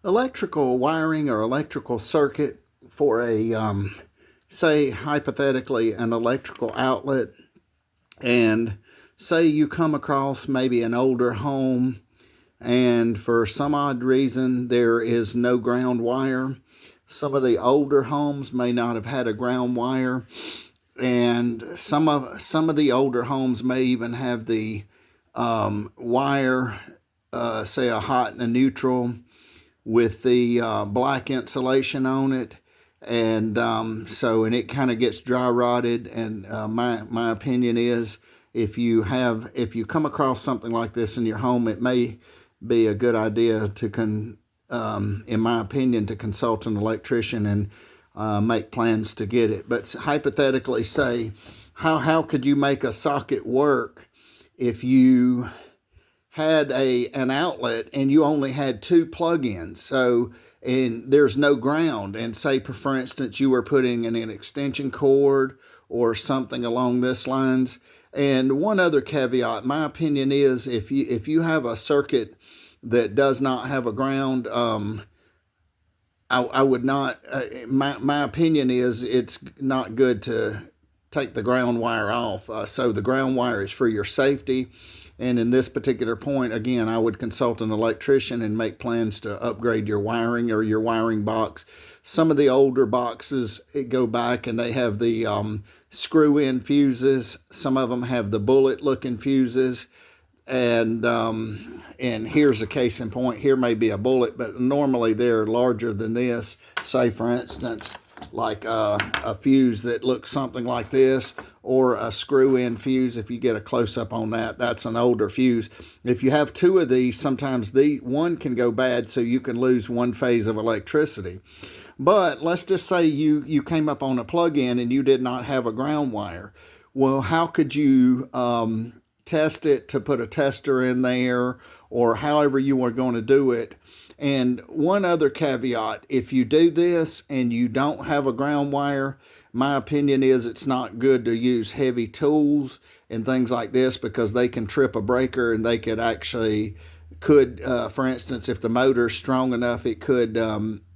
Electrical wiring or electrical circuit for a, say, hypothetically, an electrical outlet, and say you come across maybe an older home, and for some odd reason there is no ground wire. Some of the older homes may not have had a ground wire, and some of the older homes may even have the wire, say a hot and a neutral, with the black insulation on it, and and it kind of gets dry rotted. And my opinion is, if you come across something like this in your home, it may be a good idea to in my opinion, to consult an electrician and make plans to get it. But hypothetically, say, how could you make a socket work if you had an outlet and you only had two plug-ins? So, and there's no ground, and say, for instance, you were putting in an extension cord or something along this lines. And one other caveat, my opinion is, if you have a circuit that does not have a ground, I would not. My opinion is, it's not good to take the ground wire off. So the ground wire is for your safety. And in this particular point, again, I would consult an electrician and make plans to upgrade your wiring or your wiring box. Some of the older boxes, go back and they have the screw-in fuses. Some of them have the bullet-looking fuses. And here's a case in point. Here may be a bullet, but normally they're larger than this. Say, for instance, like a fuse that looks something like this, or a screw-in fuse. If you get a close-up on that, that's an older fuse. If you have two of these, sometimes one can go bad, so you can lose one phase of electricity. But let's just say you came up on a plug-in and you did not have a ground wire. Well, how could you test it, to put a tester in there, or however you are going to do it? And one other caveat, if you do this and you don't have a ground wire, my opinion is it's not good to use heavy tools and things like this, because they can trip a breaker, and they could, for instance, if the motor's strong enough, it could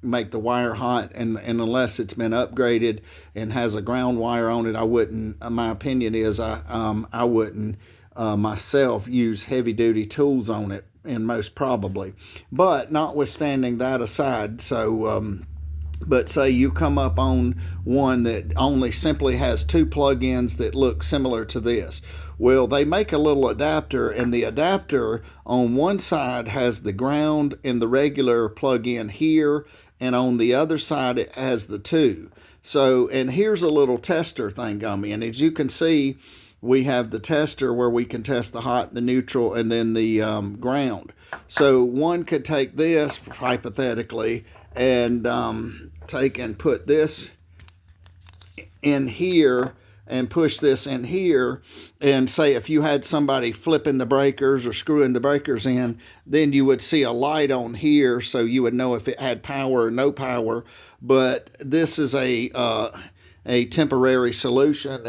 make the wire hot. And unless it's been upgraded and has a ground wire on it, I wouldn't, my opinion is, I wouldn't myself use heavy duty tools on it, and most probably. But notwithstanding that aside, but say you come up on one that only simply has two plug-ins that look similar to this. Well, they make a little adapter, and the adapter on one side has the ground and the regular plug-in here, and on the other side it has the two. So, and here's a little tester thing on me, and as you can see, we have the tester where we can test the hot, the neutral, and then the ground. So one could take this, hypothetically, and take and put this in here and push this in here, and say if you had somebody flipping the breakers or screwing the breakers in, then you would see a light on here, so you would know if it had power or no power. But this is a temporary solution,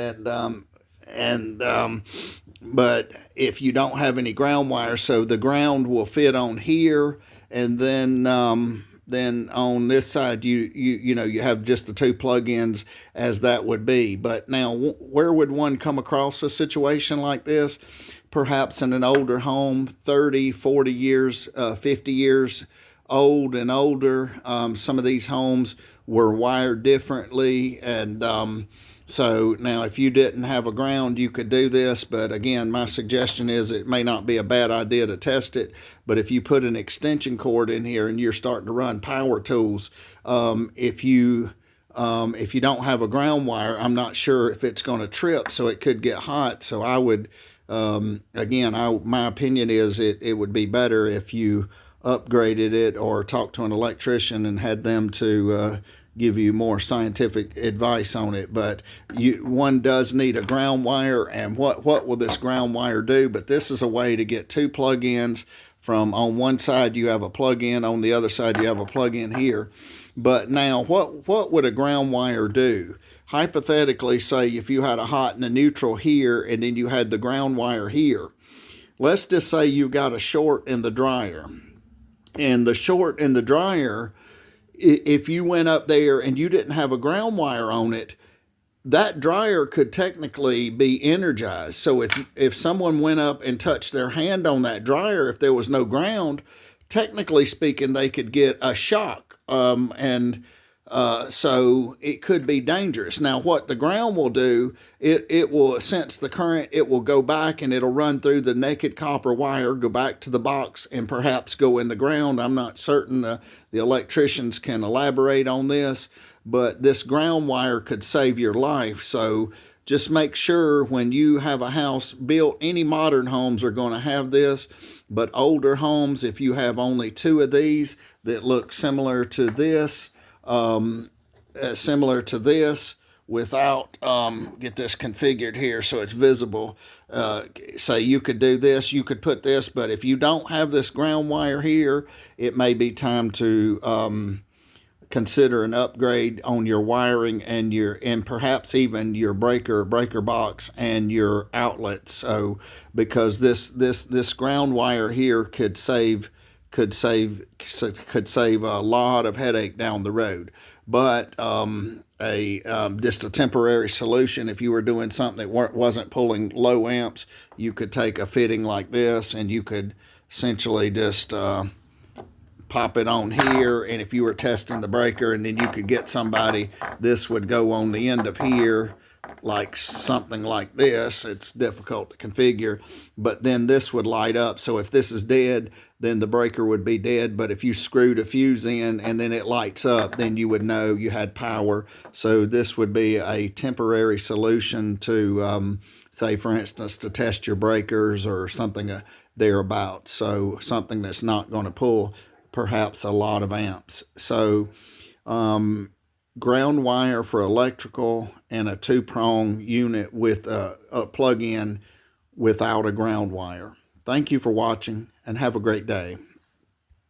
but if you don't have any ground wire, so the ground will fit on here, and then on this side you have just the two plug-ins, as that would be. But now, where would one come across a situation like this? Perhaps in an older home, 30, 40 years, 50 years old and older. Some of these homes were wired differently, and so now, if you didn't have a ground, you could do this. But again, my suggestion is, it may not be a bad idea to test it. But if you put an extension cord in here and you're starting to run power tools, if you don't have a ground wire, I'm not sure if it's going to trip, so it could get hot. So I would, my opinion is, it would be better if you upgraded it, or talked to an electrician and had them to give you more scientific advice on it. But one does need a ground wire, and what will this ground wire do? But this is a way to get two plug-ins. From on one side you have a plug-in, on the other side you have a plug-in here. But now, what would a ground wire do? Hypothetically, say if you had a hot and a neutral here, and then you had the ground wire here. Let's just say you got a short in the dryer, And the short and the dryer, if you went up there and you didn't have a ground wire on it, that dryer could technically be energized. So if someone went up and touched their hand on that dryer, if there was no ground, technically speaking, they could get a shock. So it could be dangerous. Now, what the ground will do, it will sense the current, it will go back and it'll run through the naked copper wire, go back to the box, and perhaps go in the ground. I'm not certain. The electricians can elaborate on this, but this ground wire could save your life. So just make sure when you have a house built, any modern homes are going to have this, but older homes, if you have only two of these that look similar to this, without, get this configured here so it's visible. Say you could do this, you could put this, but if you don't have this ground wire here, it may be time to consider an upgrade on your wiring and perhaps even your breaker box and your outlets. So because this ground wire here could save a lot of headache down the road. But just a temporary solution, if you were doing something that wasn't pulling low amps, you could take a fitting like this and you could essentially just pop it on here, and if you were testing the breaker, and then you could get somebody, this would go on the end of here like something like this. It's difficult to configure, but then this would light up. So if this is dead, then the breaker would be dead, but if you screwed a fuse in and then it lights up, then you would know you had power. So this would be a temporary solution to say, for instance, to test your breakers or something thereabouts. So something that's not going to pull perhaps a lot of amps. So ground wire for electrical and a 2-prong unit with a plug-in without a ground wire. Thank you for watching and have a great day.